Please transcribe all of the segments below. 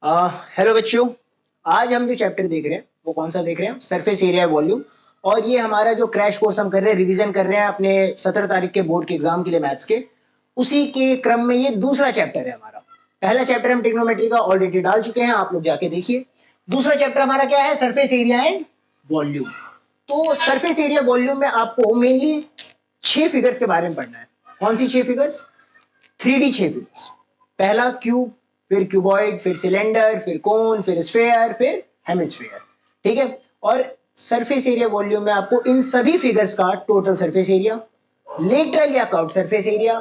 Hello बच्चों। आज हम जो चैप्टर देख रहे हैं वो कौन सा देख रहे हैं? Surface area volume. और ये हमारा जो क्रैश कोर्स हम कर रहे हैं, रिवीजन कर रहे हैं अपने 17 तारीख के बोर्ड के एग्जाम के लिए मैथ्स के, उसी के क्रम में ये दूसरा चैप्टर है हमारा। पहला चैप्टर हम ट्रिग्नोमेट्री का ऑलरेडी डाल चुके हैं, आप लोग जाके देखिए। दूसरा चैप्टर हमारा क्या है? Surface area and volume. तो सरफेस एरिया वॉल्यूम में आपको मेनली 6 फिगर्स के बारे में पढ़ना है। कौन सी 6 फिगर्स? 3D 6 figures. पहला क्यूब, फिर क्यूबॉइड, फिर सिलेंडर, फिर कोन, फिर स्फेयर, फिर हेमिस्फेयर। ठीक है। और सरफेस एरिया वॉल्यूम में आपको इन सभी फिगर्स का टोटल सरफेस एरिया, लेटरल या कर्व्ड सरफेस एरिया,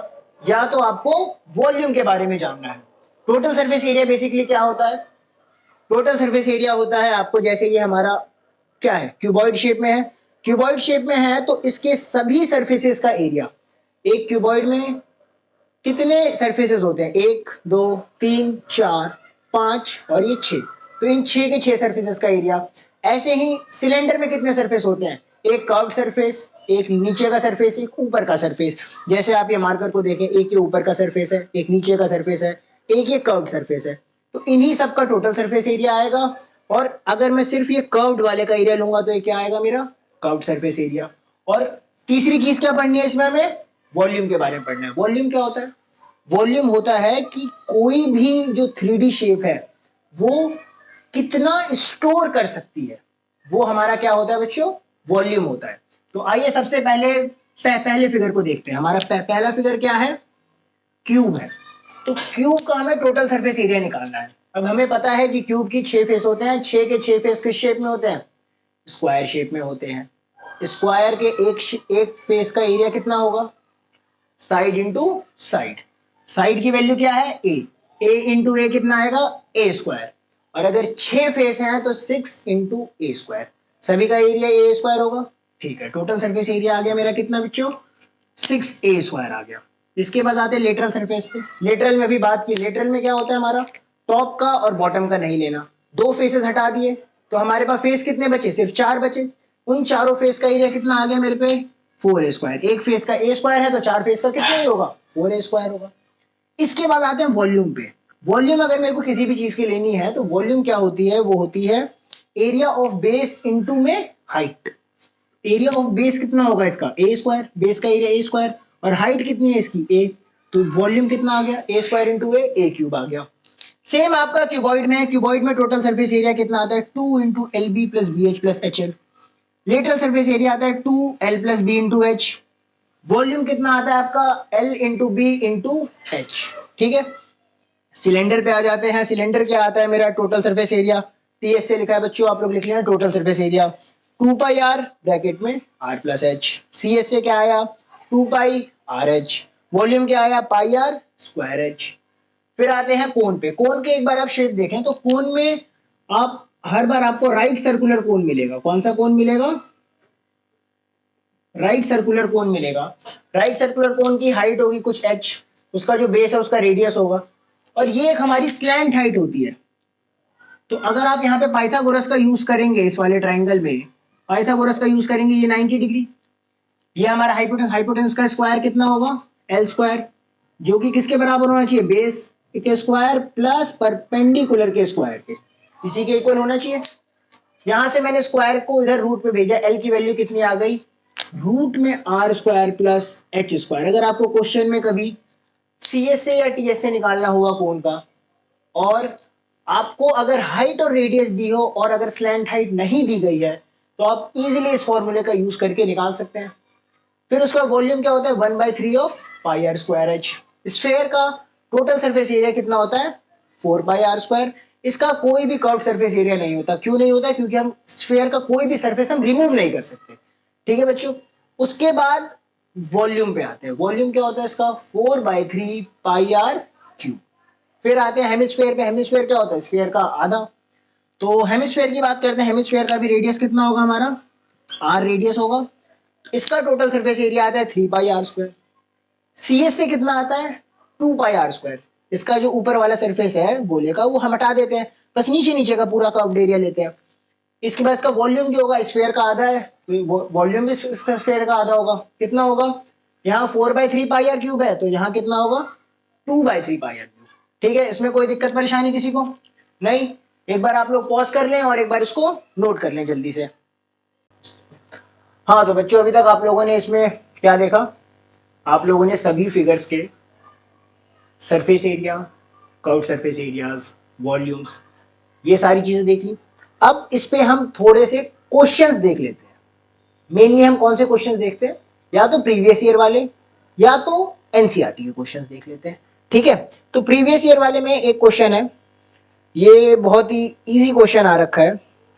या तो आपको वॉल्यूम के बारे में जानना है। टोटल सरफेस एरिया बेसिकली क्या होता है? टोटल सरफेस एरिया होता है आपको, जैसे ये हमारा क्या है, क्यूबॉइड शेप में है। क्यूबॉइड शेप में है तो इसके सभी सरफेसेस का एरिया। एक क्यूबॉइड में कितने सरफेसेस होते हैं? 1 2 3 4 5 और ये 6। तो इन 6 के 6 सरफेसेस का एरिया। ऐसे ही सिलेंडर में कितने सरफेस होते हैं? एक कर्व्ड सरफेस, एक नीचे का सरफेस, एक ऊपर का सरफेस। जैसे आप ये मार्कर को देखें, एक ये ऊपर का सरफेस है, एक नीचे का सरफेस है, एक ये कर्व्ड सरफेस है। तो इन्हीं सब का टोटल सरफेस एरिया आएगा। और अगर मैं सिर्फ ये कर्व्ड वाले का एरिया लूंगा तो ये क्या आएगा मेरा? Curved surface area. और तीसरी चीज क्या पढ़नी है इसमें? हमें वॉल्यूम के बारे में पढ़ना है। वॉल्यूम क्या होता है? वॉल्यूम होता है कि कोई भी जो 3D शेप है वो कितना स्टोर कर सकती है, वो हमारा क्या होता है बच्चों? वॉल्यूम होता है। तो आइए सबसे पहले फिगर को देखते हैं। हमारा पहला फिगर क्या है? क्यूब है। तो क्यूब का हमें टोटल सरफेस एरिया निकालना है। अब हमें पता है कि क्यूब की 6 फेस होते हैं। 6 के 6 फेस किस शेप में होते हैं? स्क्वायर शेप में होते हैं। स्क्वायर के एक फेस का एरिया कितना होगा? Side into side. साइड की वैल्यू क्या है? ए इंटू ए कितना आएगा? ए स्क्वायर। और अगर 6 फेस हैं तो 6 इंटू ए स्क्वायर। सभी का एरिया ए स्क्वायर होगा। ठीक है, टोटल सरफेस एरिया आ गया मेरा कितना बच्चों? 6 ए स्क्वायर आ गया। इसके बाद आते हैं लेटरल सरफेस पे। लेटरल में भी बात की। लेटरल में क्या होता है हमारा? टॉप का और बॉटम का नहीं लेना। 2 फेसेस हटा दिए तो हमारे पास फेस कितने बचे? सिर्फ 4 बचे। उन चारों फेस का एरिया कितना आ गया मेरे पे? 4 ए स्क्वायर। एक फेस का ए स्क्वायर है तो 4 फेस का कितना ही होगा? 4 ए स्क्वायर होगा। इसके बाद आते हैं वॉल्यूम पे। वॉल्यूम अगर मेरे को किसी भी चीज की लेनी है तो वॉल्यूम क्या होती है? वो होती है एरिया ऑफ बेस इनटू में हाइट। एरिया ऑफ बेस कितना होगा इसका? ए स्क्वायर। बेस का एरिया ए स्क्वायर। और हाइट कितनी है इसकी? ए। तो वॉल्यूम कितना आ गया? ए स्क्वायर इंटू ए क्यूब आ गया। सेम आपका क्यूबॉइड में है। क्यूबॉइड में टोटल सरफेस एरिया कितना आता है? 2 into L B plus B H plus H L. Lateral surface area आता है 2 L plus B into H. Volume कितना आता है आपका? L into B into H. ठीक है। सिलेंडर पे आ जाते हैं। सिलेंडर क्या आता है मेरा? Total surface area. टीएस से लिखा है बच्चों, आप लोग लिख लेना total surface area 2 pi R bracket में R plus H. C S से क्या आया? 2 पाई आर एच। वॉल्यूम क्या आया? पाई आर स्क्वायर एच। फिर आते हैं कोन पे। कोन के एक बार आप शेप देखें तो कोन में आप हर बार आपको राइट सर्कुलर कोन मिलेगा। कौन सा कोन मिलेगा? राइट सर्कुलर कोन मिलेगा। राइट सर्कुलर कोन की हाइट होगी कुछ h, उसका जो बेस है उसका रेडियस होगा, और ये एक हमारी स्लैंट हाइट होती है। तो अगर आप यहाँ पे पाइथागोरस का यूज करेंगे इस वाले ट्राइंगल में, पाइथागोरस का यूज करेंगे, ये 90 डिग्री। ये हमारा हाइपोटेनस, हाइपोटेनस का स्क्वायर कितना होगा? एल स्क्वायर, जो कि किसके बराबर होना चाहिए? बेस के स्क्वायर प्लस परपेंडिकुलर के स्क्वायर के, इसी के इक्वल होना चाहिए। यहां से मैंने स्क्वायर को इधर रूट पे भेजा। एल की वैल्यू कितनी आ गई? रूट में R square plus H square. अगर आपको क्वेश्चन में कभी सीएस से या टीएस से निकालना हुआ कोण का, और आपको अगर हाइट और रेडियस दी हो और अगर स्लैंट हाइट नहीं दी गई है, तो आप इजीली इस फॉर्मूले का यूज करके निकाल सकते हैं। फिर उसका वॉल्यूम क्या होता है? 1/3 of pi R square H. Sphere का टोटल सरफेस एरिया कितना होता है? 4 पाई आर स्क्वायर। इसका कोई भी कर्व सरफेस एरिया नहीं होता। क्यों नहीं होता? क्योंकि हम स्फेयर का कोई भी सरफेस हम रिमूव नहीं कर सकते। ठीक है बच्चों। उसके बाद वॉल्यूम पे आते हैं। वॉल्यूम क्या होता है इसका? 4/3 पाई आर क्यूब। फिर आते हैं हेमिस्फेयर पे। हेमिस्फेयर क्या होता है? स्फेयर का आधा। तो हेमिस्फेयर की बात करते हैं। हेमिस्फेयर का भी रेडियस कितना होगा हमारा? आर रेडियस होगा। इसका टोटल सरफेस एरिया आता है 3 पाई आर स्क्वायर। सीएस से कितना आता है? 2 पाई आर स्क्वायर। इसका जो ऊपर वाला सरफेस है गोले का वो हम हटा देते हैं, बस नीचे नीचे का पूरा कर्व्ड एरिया लेते हैं। इसके बाद इसका वॉल्यूम जो होगा? स्फेयर का आधा है, तो वॉल्यूम भी स्फेयर का आधा होगा। कितना होगा? यहाँ 4/3 पाई आर क्यूब है, तो यहाँ कितना होगा? 2/3 पाई आर क्यूब। ठीक है, इसमें कोई दिक्कत परेशानी किसी को? नहीं? एक बार आप लोग पॉज कर लें और एक बार इसको नोट कर लें जल्दी से। हाँ तो बच्चों अभी तक आप लोगों ने इसमें क्या देखा? आप लोगों ने सभी फिगर्स के surface area, curve surface areas, volumes, ये सारी चीजें देख ली। अब इस पे हम थोड़े से क्वेश्चंस देख लेते हैं। मेनली हम कौन से क्वेश्चंस देखते हैं? या तो प्रीवियस ईयर वाले या तो एनसीईआरटी के क्वेश्चंस देख लेते हैं। ठीक है, तो प्रीवियस ईयर वाले में एक क्वेश्चन है, ये बहुत ही इजी क्वेश्चन आ रखा है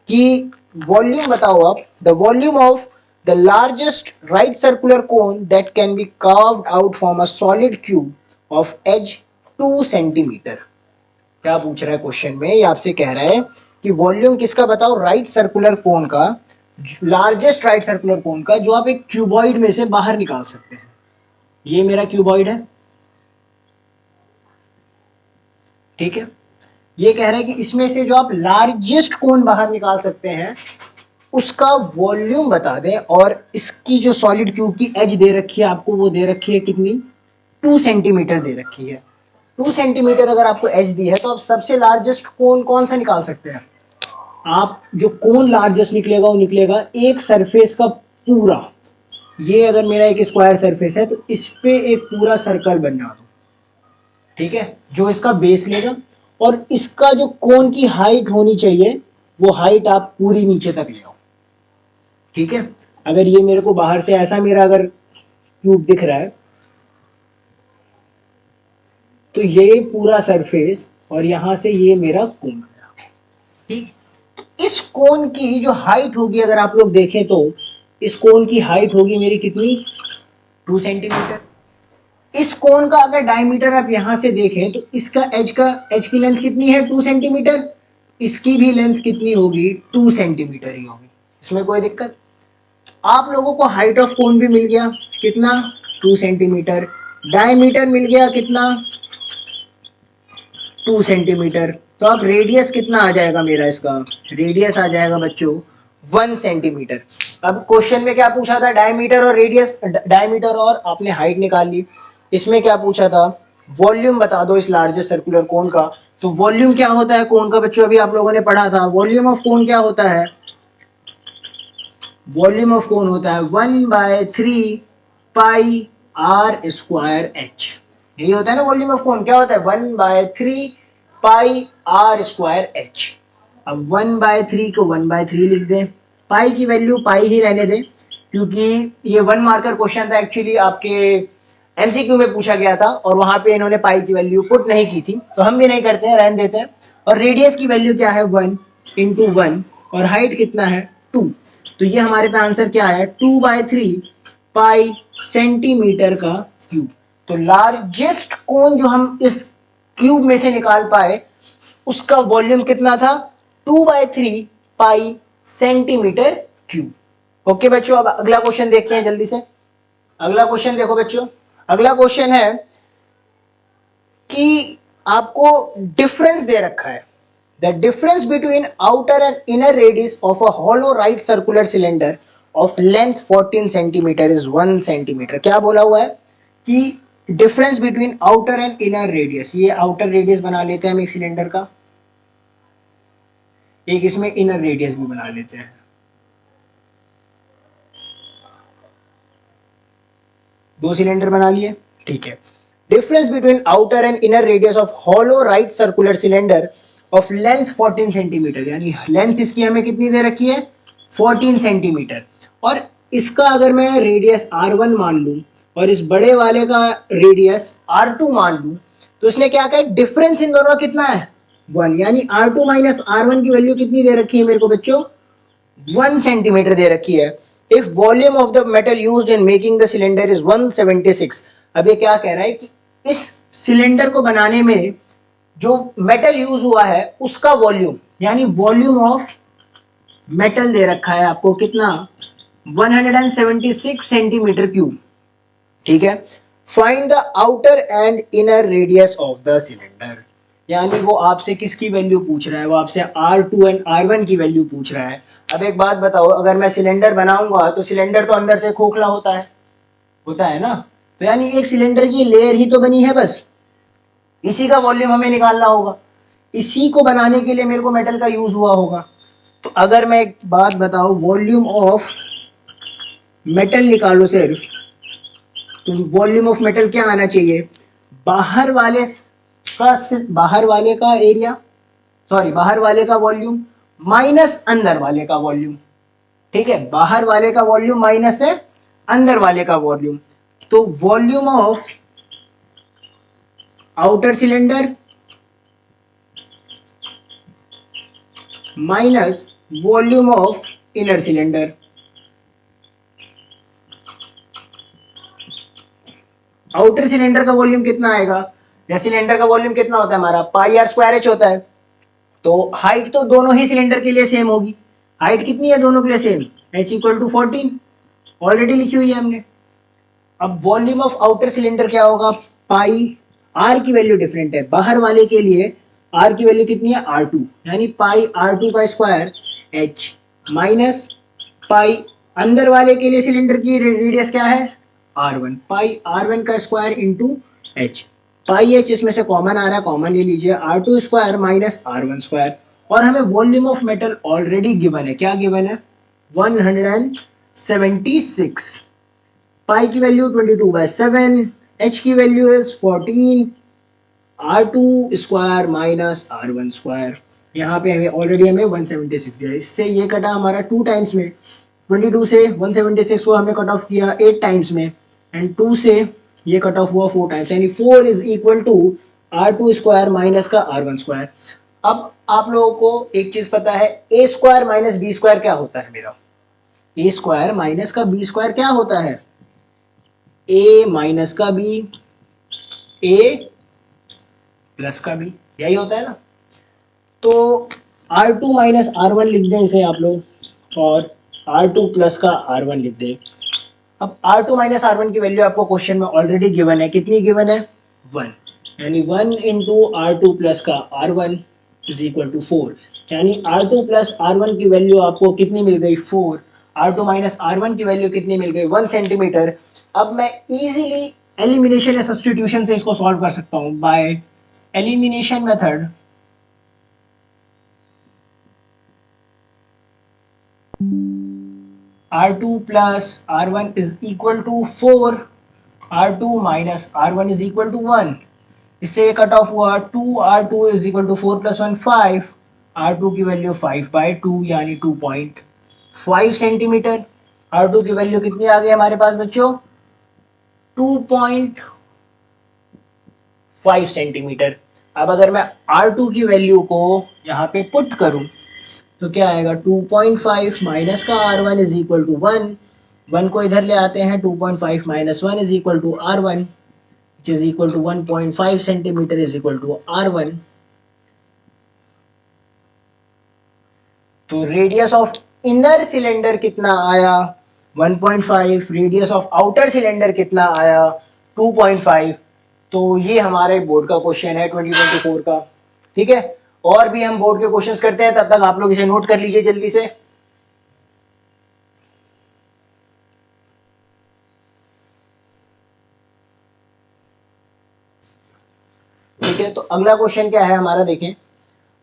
कि वॉल्यूम बताओ आप, the volume of the largest right circular cone that can be carved out from a solid cube of edge 2 centimetre. क्या पूछ रहा है क्वेश्चन में? ये आपसे कह रहा है कि वॉल्यूम किसका बताओ? राइट सर्कुलर कोन का, लार्जेस्ट राइट सर्कुलर कोन का, जो आप एक क्यूबॉइड में से बाहर निकाल सकते हैं। ये मेरा क्यूबॉइड है, ठीक है। ये कह रहा है कि इसमें से जो आप लार्जेस्ट कोन बाहर निकाल सकते हैं उसका वॉल्यूम बता दें, और इसकी जो सॉलिड क्यूब की एज दे रखी है आपको, वो दे रखी है कितनी? 2 सेंटीमीटर दे रखी है। 2 सेंटीमीटर अगर आपको एज दी है तो आप सबसे लार्जेस्ट कोन कौन सा निकाल सकते हैं? आप जो कोन लार्जेस्ट निकलेगा वो निकलेगा एक सरफेस का पूरा। ये अगर मेरा एक स्क्वायर सरफेस है तो इस पे एक पूरा सर्कल बना दो, ठीक है, जो इसका बेस लेगा, और इसका जो कोन की हाइट होनी चाहिए वो हाइट आप पूरी नीचे तक ले आओ। ठीक है, अगर ये मेरे को बाहर से ऐसा मेरा अगर क्यूब दिख रहा है तो ये पूरा सरफेस और यहां से ये मेरा कोन है, ठीक। इस कोन की जो हाइट होगी अगर आप लोग देखें तो इस कोन की हाइट होगी मेरी कितनी? 2 सेंटीमीटर। इस कोन का अगर डायमीटर आप यहां से देखें तो इसका एज की लेंथ कितनी है? 2 सेंटीमीटर। इसकी भी लेंथ कितनी होगी? 2 सेंटीमीटर ही होगी। इसमें कोई दिक्कत? आप लोगों को हाइट ऑफ कोन भी मिल गया, कितना? 2 सेंटीमीटर। डायमीटर मिल गया कितना? 2 सेंटीमीटर। तो अब रेडियस कितना आ जाएगा मेरा? इसका रेडियस आ जाएगा बच्चों 1 सेंटीमीटर। अब क्वेश्चन में क्या पूछा था? डायमीटर और रेडियस, डायमीटर और आपने हाइट निकाल ली। इसमें क्या पूछा था? वॉल्यूम बता दो इस लार्जेस्ट सर्कुलर कोन का। तो वॉल्यूम क्या होता है कोन का बच्चों? अभी आप लोगों ने पढ़ा था, वॉल्यूम ऑफ कोन क्या होता है? वॉल्यूम ऑफ कोन होता है 1/3 पाई आर स्क्वायर एच। यही होता है ना वॉल्यूम ऑफ कोन। क्या होता है? 1/3 पाई आर स्क्वायर एच। अब 1/3 को 1/3 लिख दें, पाई की वैल्यू पाई ही रहने दें, क्योंकि ये 1 मार्कर क्वेश्चन था एक्चुअली, आपके एमसीक्यू में पूछा गया था और वहां पे इन्होंने पाई की वैल्यू पुट नहीं की थी, तो हम भी नहीं करते हैं, रहने देते हैं। और रेडियस की वैल्यू क्या है? 1 × 1, और हाइट कितना है? 2। तो ये हमारे पे आंसर क्या है? 2/3 पाई सेंटीमीटर का क्यूब। तो लार्जेस्ट कोन जो हम इस क्यूब में से निकाल पाए उसका वॉल्यूम कितना था? 2/3 पाई सेंटीमीटर क्यूब। ओके बच्चों, अब अगला क्वेश्चन देखते हैं जल्दी से। अगला क्वेश्चन देखो बच्चों, अगला क्वेश्चन है कि आपको डिफरेंस दे रखा है, the difference between outer and inner radius of a hollow right circular cylinder of length 14 centimetre is 1 centimetre. क्या बोला हुआ है कि difference between outer and inner radius. ये आउटर रेडियस बना लेते हैं हम एक सिलेंडर का, एक इसमें इनर रेडियस भी बना लेते हैं। दो सिलेंडर बना लिए, ठीक है। Difference between outer and inner radius of hollow right circular cylinder of length 14 centimetre, यानी लेंथ इसकी हमें कितनी दे रखी है? 14 सेंटीमीटर। और इसका अगर मैं रेडियस R1 मान लूं और इस बड़े वाले का रेडियस R2 मान लूं, तो इसने क्या कहा? डिफरेंस इन दोनों का कितना है? 1, यानी R2 माइनस R1 की वैल्यू कितनी दे रखी है मेरे को बच्चों? 1 सेंटीमीटर दे रखी है। If volume of the metal used in making the cylinder is 176। अब ये क्या कह रहा है कि इस सिलेंडर को बनाने में जो मेटल यूज हुआ है उसका वॉल्यूम, यानी वॉल्यूम ऑफ मेटल दे रखा है आपको कितना? 176 सेंटीमीटर क्यूब, ठीक है। Find the outer and inner radius of the cylinder, यानी वो आपसे किसकी वैल्यू पूछ रहा है? वो आपसे R2 एंड R1 की वैल्यू पूछ रहा है। अब एक बात बताओ, अगर मैं सिलेंडर बनाऊंगा तो सिलेंडर तो अंदर से खोखला होता है ना, तो यानी एक सिलेंडर की लेयर ही तो बनी है बस, इसी का वॉल्यूम हमें निकालना होगा। इसी को बनाने के लिए मेरे को मेटल का यूज हुआ होगा। तो अगर मैं एक बात बताऊं, वॉल्यूम ऑफ मेटल निकालो सिर्फ, तो वॉल्यूम ऑफ मेटल क्या आना चाहिए, बाहर वाले का बाहर वाले का एरिया, सॉरी बाहर वाले का वॉल्यूम माइनस अंदर वाले का वॉल्यूम। ठीक है, बाहर वाले का वॉल्यूम माइनस है अंदर वाले का वॉल्यूम। तो volume of outer cylinder minus volume of inner cylinder. Outer cylinder का वॉल्यूम कितना आएगा, या सिलेंडर का वॉल्यूम कितना होता है हमारा, पाई आर स्क्वायर एच होता है। तो हाइट तो दोनों ही सिलेंडर के लिए सेम होगी। हाइट कितनी है दोनों के लिए same, H equal to 14 already लिखी हुई है हमने। अब वॉल्यूम ऑफ आउटर सिलेंडर क्या होगा, पाई आर की वैल्यू डिफरेंट है, बाहर वाले के लिए आर की वैल्यू कितनी है R2, यानी पाई R2 का स्क्वायर एच माइनस पाई अंदर वाले के लिए सिलेंडर की रेडियस क्या है R1, पाई R1 का स्क्वायर इंटू एच। पाई एच इसमें से कॉमन आ रहा है, कॉमन ले लीजिए, R2 square minus R1 square. और हमें volume of metal already given है, क्या गिवन है 176। पाई की वैल्यू 22/7, एच की value is 14, R2 square minus R1 square. यहाँ पे हमें ऑलरेडी हमें 176 दिया, इससे ये कटा हमारा 2 टाइम्स में, 22 से 176 को हमने कट ऑफ किया 8 टाइम्स में, एंड 2 से ये कट ऑफ हुआ 4 टाइम्स, यानी 4 is equal to R2 square minus का R1 स्क्वायर। अब आप लोगों को एक चीज पता है, ए स्क्वायर माइनस बी स्क्वायर क्या होता है मेरा, ए स्क्वायर माइनस का बी स्क्वायर क्या होता है, ए माइनस का बी ए प्लस का बी, यही होता है ना। तो R2 माइनस R1 लिख दें इसे आप लोग, और R2 प्लस का R1 लिख दें। अब R2 माइनस R1 की वैल्यू आपको क्वेश्चन में ऑलरेडी गिवन है, कितनी गिवन है 1, यानी 1 इंटू R2 प्लस का R1 इज इक्वल टू 4, यानी R2 प्लस R1 की वैल्यू आपको कितनी मिल गई 4, R2 माइनस R1 की वैल्यू कितनी मिल गई 1 सेंटीमीटर। अब मैं इजीली एलिमिनेशन या सब्स्टिट्यूशन से इसको सॉल्व कर सकता हूं by elimination method. R2 plus R1 is equal to 4, R2 minus R1 is equal to 1, इससे कट ऑफ हुआ 2R2 is equal to 4 plus 1 5, R2 की वैल्यू 5/2 यानी 2.5 सेंटीमीटर। R2 की वैल्यू कितनी आ गई हमारे पास बच्चों 2.5 सेंटीमीटर। अब अगर मैं R2 की वैल्यू को यहाँ पे पुट करूं तो क्या आएगा 2.5 माइनस का R1 इज इक्वल टू 1, 1 को इधर ले आते हैं, 2.5 minus 1 is equal to R1 which is equal to 1.5 centimetre is equal to R1। तो रेडियस ऑफ इनर सिलेंडर कितना आया 1.5, रेडियस ऑफ आउटर सिलेंडर कितना आया 2.5। तो ये हमारे बोर्ड का क्वेश्चन है 2024 का। ठीक है, और भी हम बोर्ड के क्वेश्चंस करते हैं, तब तक आप लोग इसे नोट कर लीजिए जल्दी से। ठीक है, तो अगला क्वेश्चन क्या है हमारा, देखें,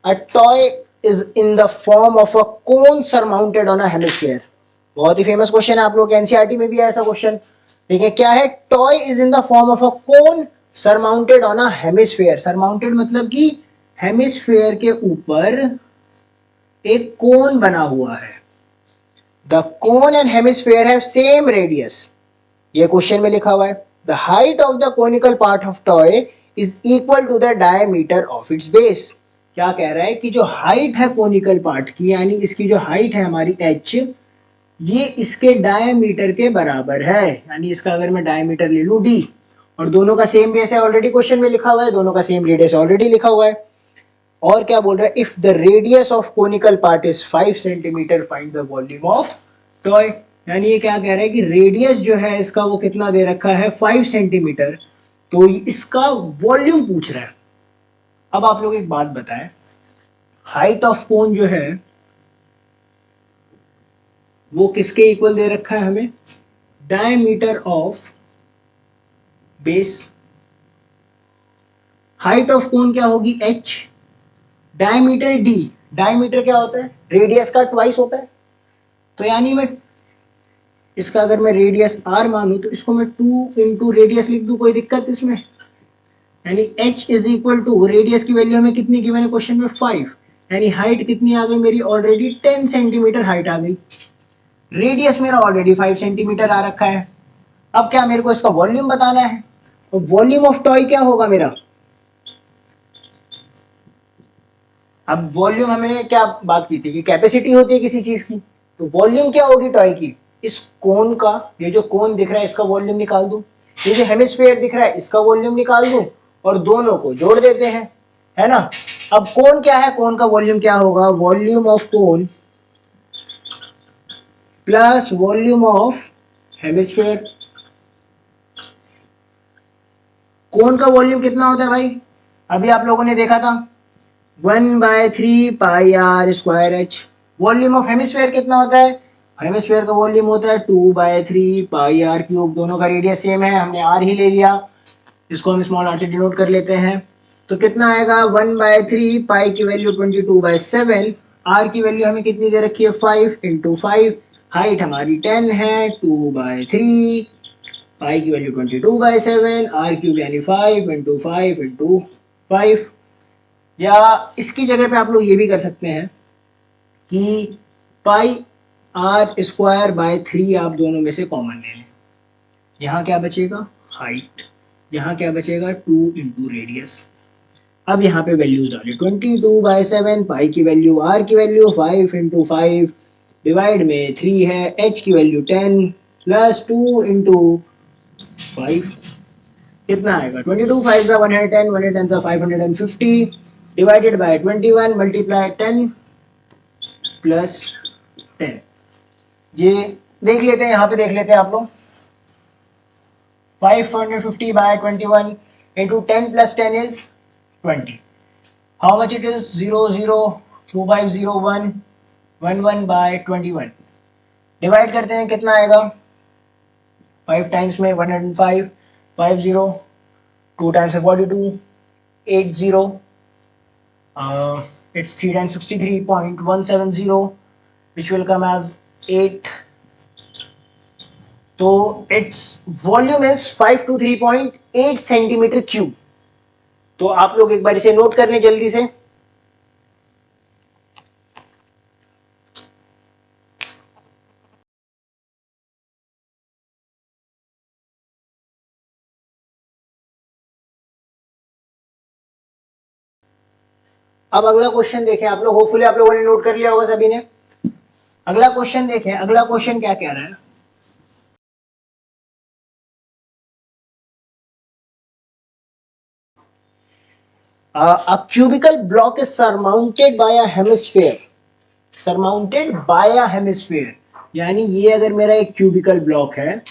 a toy is in the form of a cone surmounted on a hemisphere. बहुत ही फेमस क्वेश्चन है, आप लोग एनसीईआरटी में भी है ऐसा क्वेश्चन। देखिए क्या है, toy is in the form of a cone surmounted on a hemisphere. Surmounted मतलब कि हेमिस्फीयर के ऊपर एक कोन बना हुआ है। The cone and hemisphere have same radius, ये क्वेश्चन में लिखा हुआ है। The height of the conical part of toy is equal to the diameter of its base. क्या कह रहा है कि जो हाइट है कोनिकल पार्ट की, यानी इसकी जो हाइट है हमारी h, ये इसके डायमीटर के बराबर है, यानी इसका अगर मैं डायमीटर ले लूं d, और दोनों का सेम बेस है, ऑलरेडी क्वेश्चन में लिखा हुआ है, दोनों का सेम रेडियस ऑलरेडी लिखा हुआ है। और क्या बोल रहा है, if the radius of conical part is 5 centimetre find the volume of toy. यानी ये क्या कह रहा है कि रेडियस जो है इसका वो कितना दे रखा है 5 सेंटीमीटर, तो इसका वॉल्यूम पूछ रहा है। अब आप लोग एक बात बताएं, हाइट ऑफ कोन जो है वो किसके इक्वल दे रखा है हमें, diameter of base. Height of cone क्या होगी h, डायमीटर डी, डायमीटर क्या होता है, रेडियस का ट्वाइस होता है। तो यानी मैं इसका अगर मैं रेडियस r मानूं तो इसको मैं 2 इंटू रेडियस लिख दूं, कोई दिक्कत इसमें? यानी h is equal to, radius की वैल्यू हमें कितनी की मैंने क्वेश्चन में 5, यानी हाइट कितनी आ गई मेरी, ऑलरेडी 10 सेंटीमीटर हाइट आ गई। रेडियस मेरा ऑलरेडी 5 सेंटीमीटर आ रखा है। अब क्या मेरे को इसका वॉल्यूम बताना है, तो वॉल्यूम ऑफ टॉय क्या होगा मेरा। अब वॉल्यूम हमने क्या बात की थी कि कैपेसिटी होती है किसी चीज की, तो वॉल्यूम क्या होगी टॉय की, इस कोन का, ये जो कोन दिख रहा है इसका वॉल्यूम निकाल दूं, ये जो हेमिस्फीयर दिख रहा है इसका वॉल्यूम निकाल दूं और दोनों को जोड़ देते हैं, है ना। अब कोन क्या है, कोन का वॉल्यूम क्या होगा, volume of cone plus volume of hemisphere. Cone का वॉल्यूम कितना होता है भाई, अभी आप लोगों ने देखा था 1/3 pi R square H. Volume of hemisphere कितना होता है, हेमिस्फीयर का वॉल्यूम होता है 2/3 पाई आर क्यूब। दोनों का रेडियस सेम है, हमने आर ही ले लिया, इसको हम स्मॉल आर से डिनोट कर लेते हैं। तो कितना आएगा 1/3, पाई की वैल्यू 22/7, आर की वैल्यू हमें कितनी दे रखी है 5 इंटू 5, हाइट हमारी 10 है, 2/3 पाई की वैल्यू 22/7, आर क्यूब यानी 5 इंटू 5 इंटू 5। या इसकी जगह पे आप लोग ये भी कर सकते हैं कि पाई आर स्क्वायर बाय 3 आप दोनों में से कॉमन ले लें। यहाँ क्या बचेगा हाइट, यहाँ क्या बचेगा 2 इंटू रेडियस। अब यहाँ पे वैल्यूज डाले 22/7, पाई की वैल्यू, आर की वैल्यू 5 इंटू 5, डिवाइड में 3 है, एच की वैल्यू 10 प्लस 2 इंटू 5, कितना आएगा 22 5 सा 110, 110 सा 550, डिवाइडेड बाय 21 मल्टीप्लाई 10 प्लस 10। ये देख लेते हैं, यहाँ पे देख लेते हैं आप लोग, 550 by 21 into 10 plus 10 is 20. How much it is, 0 0 2501 11 by 21। Divide करते हैं, कितना आएगा 5 टाइम्स में 105, 50, 2 टाइम्स में 42, 80, it's 3 times 63.170 which will come as 8। तो its volume is 523.8 centimetre cube. तो आप लोग एक बार इसे नोट कर लें जल्दी से। अब अगला क्वेश्चन देखें आप लोग, होपफुली आप लोगों ने नोट कर लिया होगा सभी ने। अगला क्वेश्चन देखें, अगला क्वेश्चन क्या कह रहा है, a cubical block is surmounted by a hemisphere, surmounted by a hemisphere, यानी ये अगर मेरा एक क्यूबिकल ब्लॉक है,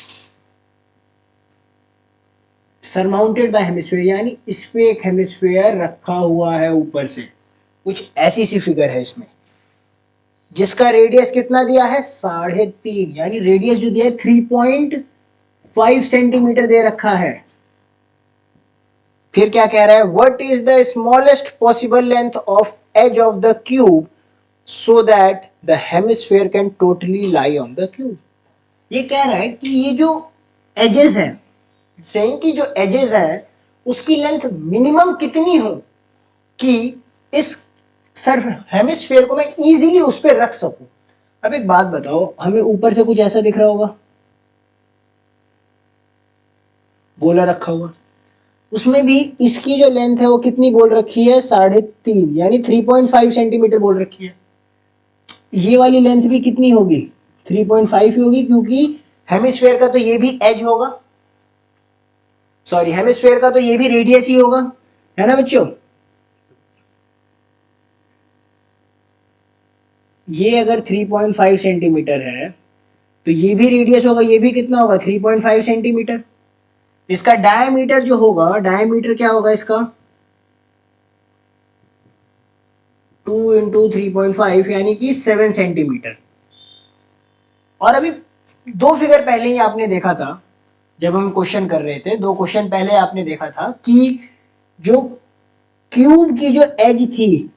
सरमाउंटेड बाय हेमिस्फीयर यानी इस पे एक हेमिस्फीयर रखा हुआ है ऊपर से, कुछ ऐसी सी फिगर है इसमें, जिसका रेडियस कितना दिया है 3.5, यानी रेडियस जो दिया है 3.5 सेंटीमीटर दे रखा है। फिर क्या कह रहा है, what is the smallest possible length of edge of the cube so that the hemisphere can totally lie on the cube. ये कह रहा है कि ये जो एजेस है, सेइंग कि जो एजेस है उसकी लेंथ मिनिमम कितनी हो कि इस सर्फ हेमिस्फीयर को मैं इजीली उस पर रख सकूं। अब एक बात बताओ, हमें ऊपर से कुछ ऐसा दिख रहा होगा, गोला रखा हुआ, उसमें भी इसकी जो लेंथ है वो कितनी बोल रखी है 3.5, यानी 3.5 सेंटीमीटर बोल रखी है। ये वाली लेंथ भी कितनी होगी 3.5 ही होगी, क्योंकि हेमिस्फीयर का तो ये भी एज होगा, सॉरी हेमिस्फीयर का तो ये भी रेडियस ही होगा, है ना बच्चों। ये अगर 3.5 सेंटीमीटर है तो ये भी रेडियस होगा, ये भी कितना होगा 3.5 सेंटीमीटर। इसका डायमीटर जो होगा, डायमीटर क्या होगा इसका 2 इंटू 3.5 यानी कि 7 सेंटीमीटर। और अभी 2 फिगर पहले ही आपने देखा था, जब हम क्वेश्चन कर रहे थे 2 क्वेश्चन पहले आपने देखा था कि जो क्यूब की जो एज थी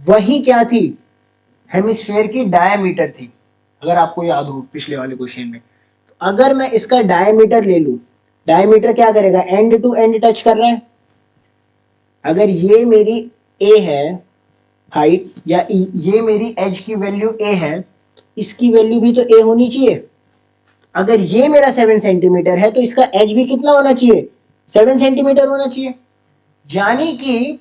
वही क्या थी, हेमिस्फेयर की डायमीटर थी, अगर आपको याद हो पिछले वाले क्वेश्चन में। अगर मैं इसका डायमीटर ले लूं, डायमीटर क्या करेगा, एंड टू एंड टच कर रहा है। अगर ये मेरी ए है हाइट, या ये मेरी एज की वैल्यू ए है, इसकी वैल्यू भी तो ए होनी चाहिए। अगर ये मेरा 7 सेंटीमीटर है तो इसका एज भी कितना होना चाहिए, 7 सेंटीमीटर होना चाहिए। यानी कि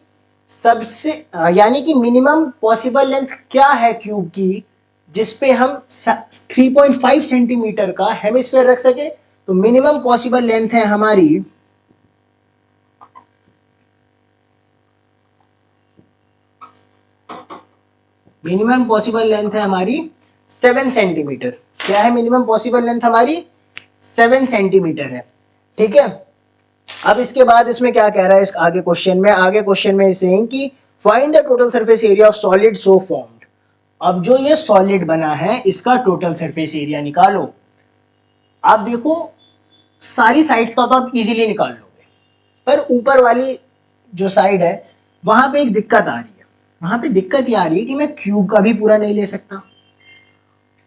सबसे यानी कि मिनिमम पॉसिबल लेंथ क्या है क्यूब की, जिसपे हम 3.5 सेंटीमीटर का हेमिस्फेयर रख सके। तो मिनिमम पॉसिबल लेंथ है हमारी मिनिमम पॉसिबल लेंथ है हमारी 7 सेंटीमीटर। क्या है मिनिमम पॉसिबल लेंथ हमारी, 7 सेंटीमीटर है। ठीक है, अब इसके बाद इसमें क्या कह रहा है, इस आगे क्वेश्चन में सेइंग कि find the total surface area of solid so formed. अब जो ये सॉलिड बना है इसका टोटल सरफेस एरिया निकालो। आप देखो सारी साइड्स का तो आप इजीली निकाल लोगे, पर ऊपर वाली जो साइड है वहां पे एक दिक्कत आ रही है। वहां पे दिक्कत ये आ रही है कि मैं क्यूब का भी पूरा नहीं ले सकता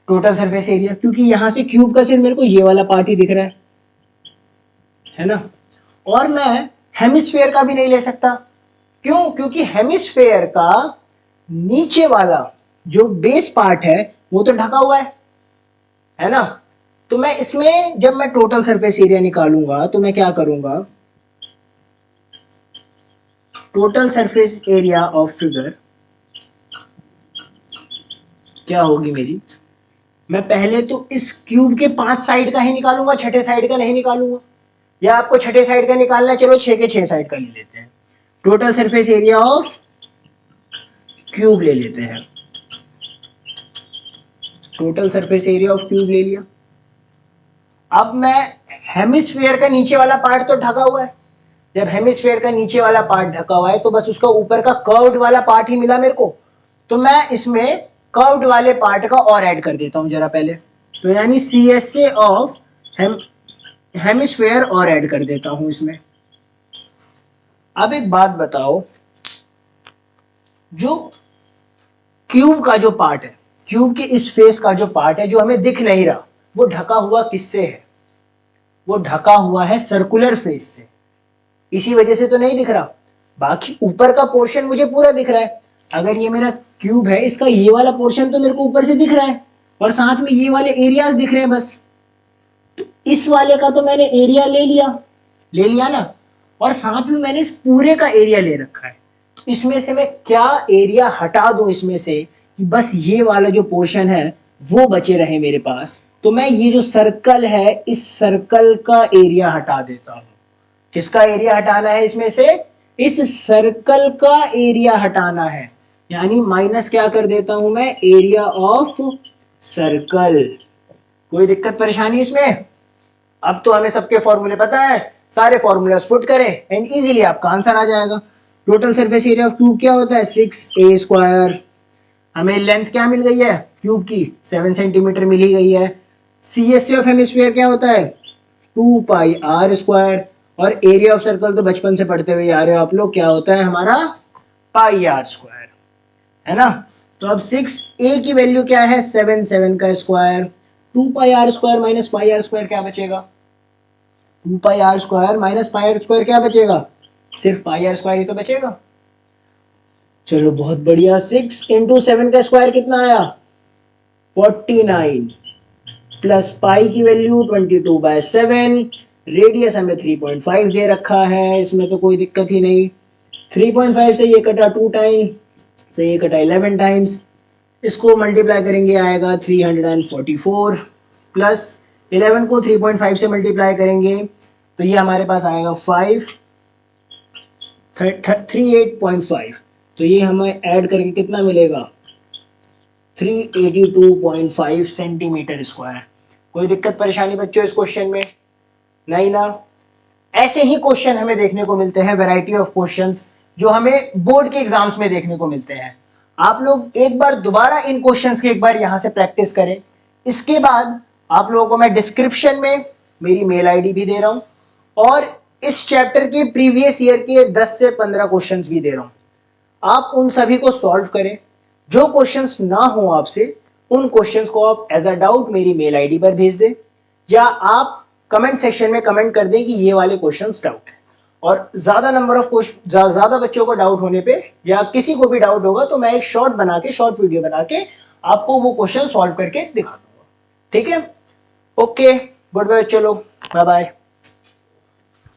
टोटल सरफेस एरिया, क्योंकि यहां से क्यूब का सिर्फ मेरे को ये वाला पार्ट ही दिख रहा है ना। और मैं हेमिस्फेयर का भी नहीं ले सकता। क्यों, क्योंकि हेमिस्फेयर का नीचे वाला जो बेस पार्ट है वो तो ढका हुआ है ना। तो मैं इसमें जब मैं टोटल सरफेस एरिया निकालूंगा तो मैं क्या करूंगा, total surface area of figure क्या होगी मेरी, मैं पहले तो इस क्यूब के 5 साइड का ही निकालूंगा, छठे साइड का नहीं निकालूंगा। या आपको छठे साइड का निकालना है, चलो 6 के 6 साइड का ले लेते हैं। Total surface area of cube ले लेते हैं, total surface area of cube ले लिया। अब मैं हेमिस्फेयर का नीचे वाला पार्ट तो ढका हुआ है, जब हेमिस्फेयर का नीचे वाला पार्ट ढका हुआ है तो बस उसका ऊपर का कर्व्ड वाला पार्ट ही मिला मेरे को। तो मैं इसमें कर्व्ड वाले पार्ट का और ऐड कर देता हूं जरा पहले, तो यानी CSA ऑफ हेमिस्फेयर और ऐड कर देता हूं इसमें। अब एक बात बताओ, जो क्यूब का जो पार्ट है, क्यूब के इस फेस का जो पार्ट है जो हमें दिख नहीं रहा, वो ढका हुआ किससे है, वो ढका हुआ है सर्कुलर फेस से, इसी वजह से तो नहीं दिख रहा। बाकी ऊपर का पोर्शन मुझे पूरा दिख रहा है। अगर ये मेरा क्यूब है, इसका ये वाला पोर्शन तो मेरे को ऊपर से दिख रहा है और साथ में ये वाले एरियाज दिख रहे हैं बस। तो इस वाले का तो मैंने एरिया ले लिया ना, और साथ में मैंने इस पूरे का एरिया ले रखा है। इसमें से मैं क्या एरिया हटा दूं इसमें से कि बस ये वाला जो पोर्शन है वो बचे रहे मेरे पास। तो मैं ये जो सर्कल है इस सर्कल का एरिया हटा देता हूं। किसका एरिया हटाना है इसमें से, इस सर्कल का एरिया हटाना है, यानी माइनस क्या कर देता हूं मैं, एरिया ऑफ सर्कल। कोई दिक्कत परेशानी इसमें? अब तो हमें सबके फॉर्मूले पता है, सारे फॉर्मूलास पुट करें एंड इजीली आपका आंसर आ जाएगा। Total surface area of cube क्या होता है, 6a²। हमें लेंथ क्या मिल गई है क्यूब की, 7 सेंटीमीटर मिल ही गई है। CSA ऑफ हेमिस्फीयर क्या होता है, 2πr²। और एरिया ऑफ सर्कल तो बचपन से पढ़ते हुए आ रहे हो आप लोग, क्या होता है हमारा, πr², है ना। तो अब 6a की वैल्यू क्या है, 7 का स्क्वायर। 2πr² माइनस πr² क्या बचेगा, 2πr² माइनस πr² क्या बचेगा, सिर्फ πr² ही तो बचेगा। चलो बहुत बढ़िया, 6 × 7 का स्क्वायर कितना आया, 49 प्लस पाई की वैल्यू 22/7। रेडियस हमें 3.5 दे रखा है, इसमें तो कोई दिक्कत ही नहीं। 3.5 से ये कटा 2 टाइम, से ये कटा 11 टाइम्स, इसको मल्टीप्लाई करेंगे आएगा 344 प्लस 11 को 3.5 से मल्टीप्लाई करेंगे तो ये हमारे पास आएगा 38.5। तो ये हमें ऐड करके कितना मिलेगा, 382.5 सेंटीमीटर स्क्वायर। कोई दिक्कत परेशानी बच्चों इस क्वेश्चन में? नहीं ना। ऐसे ही क्वेश्चन हमें देखने को मिलते हैं, वैरायटी ऑफ क्वेश्चंस जो हमें बोर्ड के एग्जाम्स में देखने को मिलते हैं। आप लोग एक बार दोबारा इन क्वेश्चंस की एक बार यहां से प्रैक्टिस करें। इसके बाद आप लोगों को मैं डिस्क्रिप्शन में मेरी मेल आईडी भी दे रहा हूं और इस चैप्टर के प्रीवियस ईयर के 10 से 15 क्वेश्चंस भी दे रहा हूं। आप उन सभी को सॉल्व करें। जो क्वेश्चंस ना हो आपसे, उन क्वेश्चंस को आप एज अ डाउट मेरी मेल आईडी पर भेज दें, या आप कमेंट सेक्शन में कमेंट कर दें कि ये वाले क्वेश्चंस डाउट है। और ज्यादा नंबर ऑफ क्वेश्चन, ज्यादा बच्चों को डाउट होने पे या किसी को भी डाउट होगा तो मैं एक शॉर्ट वीडियो बना के आपको वो क्वेश्चन सॉल्व करके दिखा दूंगा। ठीक है, ओके, गुड बाय, चलो बाय बाय।